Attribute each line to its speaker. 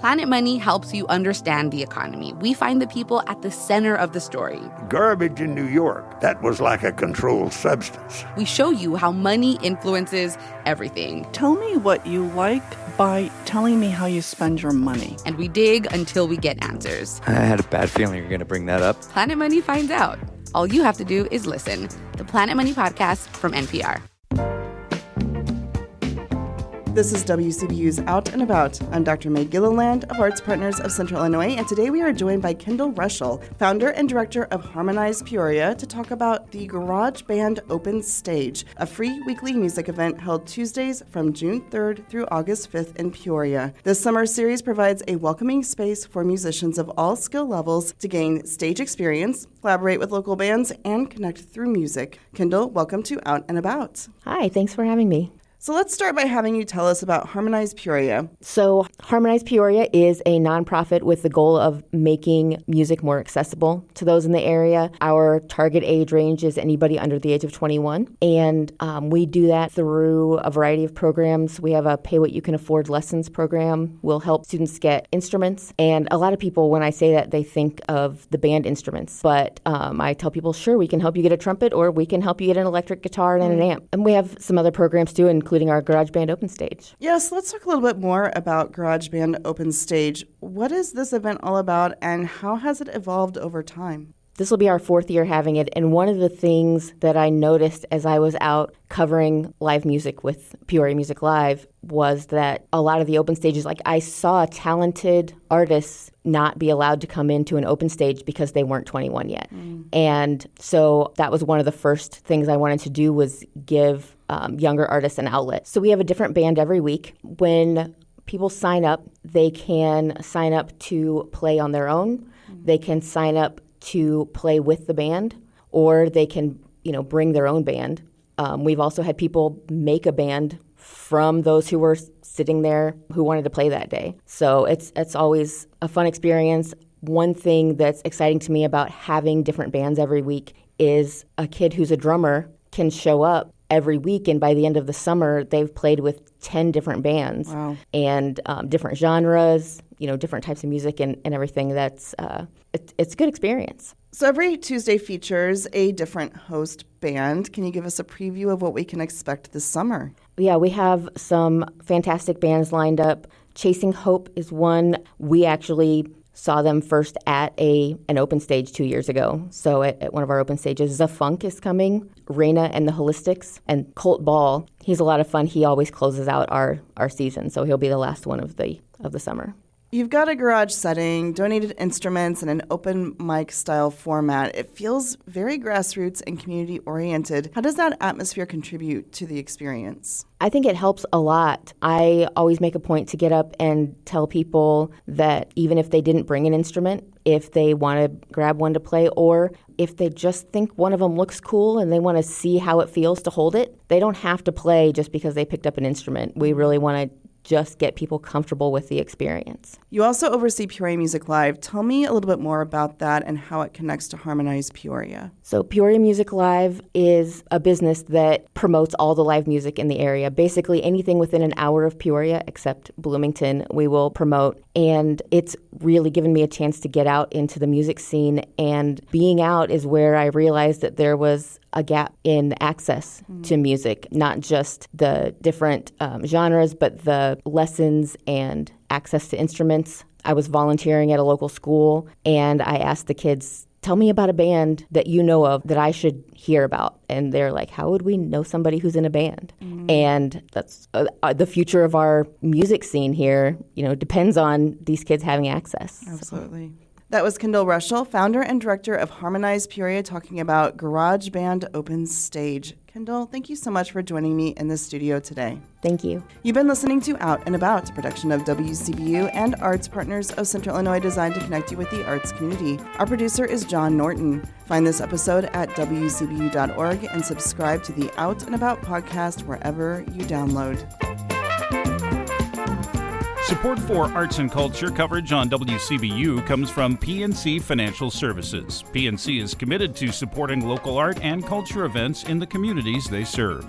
Speaker 1: Planet Money helps you understand the economy. We find the people at the center of the story.
Speaker 2: Garbage in New York, that was like a controlled substance.
Speaker 1: We show you how money influences everything.
Speaker 3: Tell me what you like by telling me how you spend your money.
Speaker 1: And we dig until we get answers.
Speaker 4: I had a bad feeling you were going to bring that up.
Speaker 1: Planet Money finds out. All you have to do is listen. The Planet Money Podcast from NPR.
Speaker 5: This is WCBU's Out and About. I'm Dr. May Gilliland of Arts Partners of Central Illinois, and today we are joined by Kendall Rushell, founder and director of Harmonize Peoria, to talk about the Garage Band Open Stage, a free weekly music event held Tuesdays from June 3rd through August 5th in Peoria. This summer series provides a welcoming space for musicians of all skill levels to gain stage experience, collaborate with local bands, and connect through music. Kendall, welcome to Out and About.
Speaker 6: Hi, thanks for having me.
Speaker 5: So let's start by having you tell us about Harmonize Peoria.
Speaker 6: So Harmonize Peoria is a nonprofit with the goal of making music more accessible to those in the area. Our target age range is anybody under the age of 21. And we do that through a variety of programs. We have a Pay What You Can Afford lessons program. We'll help students get instruments. And a lot of people, when I say that, they think of the band instruments. But I tell people, sure, we can help you get a trumpet, or we can help you get an electric guitar and an amp. And we have some other programs too, including our Garage Band Open Stage.
Speaker 5: Yes, let's talk a little bit more about Garage Band Open Stage. What is this event all about, and how has it evolved over time?
Speaker 6: This will be our fourth year having it, and one of the things that I noticed as I was out covering live music with Peoria Music Live was that a lot of the open stages, like I saw talented artists not be allowed to come into an open stage because they weren't 21 yet. And so that was one of the first things I wanted to do, was give younger artists an outlet. So we have a different band every week. When people sign up, they can sign up to play on their own. They can sign up to play with the band, or they can, bring their own band. We've also had people make a band from those who were sitting there who wanted to play that day. So it's always a fun experience. One thing that's exciting to me about having different bands every week is a kid who's a drummer can show up every week, and by the end of the summer, they've played with 10 different bands.
Speaker 5: Wow.
Speaker 6: And different genres, different types of music and everything. That's it's a good experience.
Speaker 5: So every Tuesday features a different host band. Can you give us a preview of what we can expect this summer?
Speaker 6: Yeah, we have some fantastic bands lined up. Chasing Hope is one. We actually saw them first at an open stage 2 years ago. So at one of our open stages, Zafunk is coming, Raina and the Holistics, and Colt Ball. He's a lot of fun. He always closes out our season, so he'll be the last one of the summer.
Speaker 5: You've got a garage setting, donated instruments, and an open mic style format. It feels very grassroots and community oriented. How does that atmosphere contribute to the experience?
Speaker 6: I think it helps a lot. I always make a point to get up and tell people that even if they didn't bring an instrument, if they want to grab one to play, or if they just think one of them looks cool and they want to see how it feels to hold it, they don't have to play just because they picked up an instrument. We really want to just get people comfortable with the experience.
Speaker 5: You also oversee Peoria Music Live. Tell me a little bit more about that and how it connects to Harmonize Peoria.
Speaker 6: So Peoria Music Live is a business that promotes all the live music in the area. Basically anything within an hour of Peoria, except Bloomington, we will promote. And it's really given me a chance to get out into the music scene. And being out is where I realized that there was a gap in access to music, not just the different genres, but the lessons and access to instruments. I was volunteering at a local school, and I asked the kids, tell me about a band that you know of that I should hear about. And they're like, how would we know somebody who's in a band? And that's the future of our music scene here, depends on these kids having access.
Speaker 5: Absolutely. That was Kendall Rushell, founder and director of Harmonize Peoria, talking about Garage Band Open Stage. Kendall, thank you so much for joining me in the studio today.
Speaker 6: Thank you.
Speaker 5: You've been listening to Out and About, a production of WCBU and Arts Partners of Central Illinois, designed to connect you with the arts community. Our producer is John Norton. Find this episode at WCBU.org and subscribe to the Out and About podcast wherever you download.
Speaker 7: Support for arts and culture coverage on WCBU comes from PNC Financial Services. PNC is committed to supporting local art and culture events in the communities they serve.